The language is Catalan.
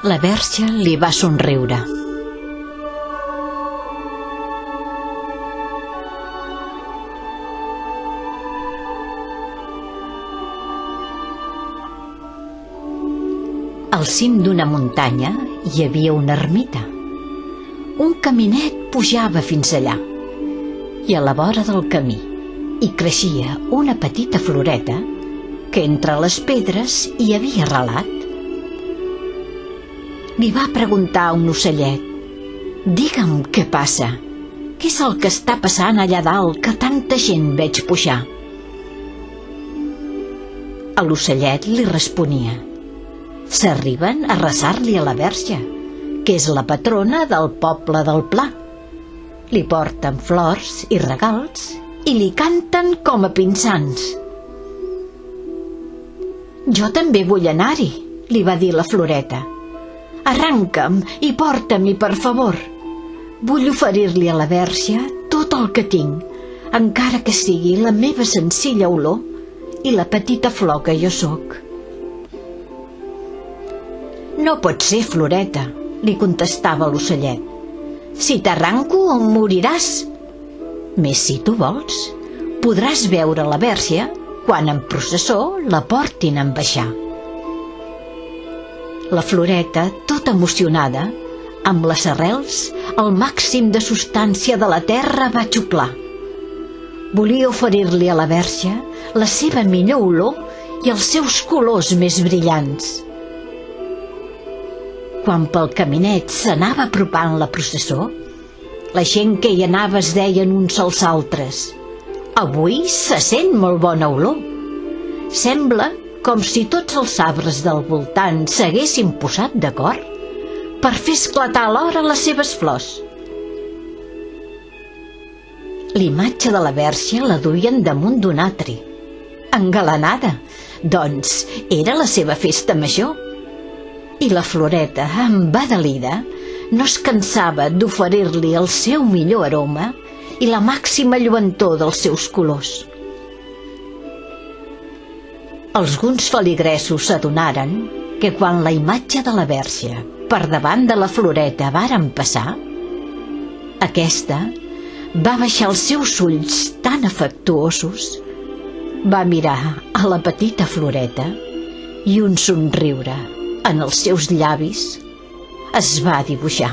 La Verge li va somriure. Al cim d'una muntanya hi havia una ermita. Un caminet pujava fins allà, i a la vora del camí hi creixia una petita floreta que entre les pedres hi havia arrelat. Li va preguntar a un ocellet: «Digue'm què passa, què és el que està passant allà dalt que tanta gent veig pujar?» L'ocellet li responia: «S'arriben a resar-li a la Verge, que és la patrona del poble del Pla. Li porten flors i regals i li canten com a pinsans». «Jo també vull anar-hi», li va dir la floreta. «Arranca'm i porta-m'hi, per favor. Vull oferir-li a la Verge tot el que tinc, encara que sigui la meva senzilla olor i la petita flor que jo sóc». «No pot ser, floreta», li contestava l'ocellet. «Si t'arranco em moriràs. Més si tu vols, podràs veure la Verge quan en processó la portin en baixar». La floreta, tota emocionada, amb les arrels al màxim de substància de la terra va xuclar. Volia oferir-li a la Verge la seva millor olor i els seus colors més brillants. Quan pel caminet s'anava apropant la processó, la gent que hi anava es deien uns als altres: «Avui se sent molt bona olor. Sembla com si tots els arbres del voltant s'haguessin posat d'acord per fer esclatar alhora les seves flors». L'imatge de la Verge la duien damunt d'un atri, engalanada, doncs era la seva festa major. I la floreta, embadalida, no es cansava d'oferir-li el seu millor aroma i la màxima lluentor dels seus colors. Alguns feligresos s'adonaren que quan la imatge de la Verge per davant de la floreta varen passar, aquesta va baixar els seus ulls tan afectuosos, va mirar a la petita floreta i un somriure en els seus llavis es va dibuixar.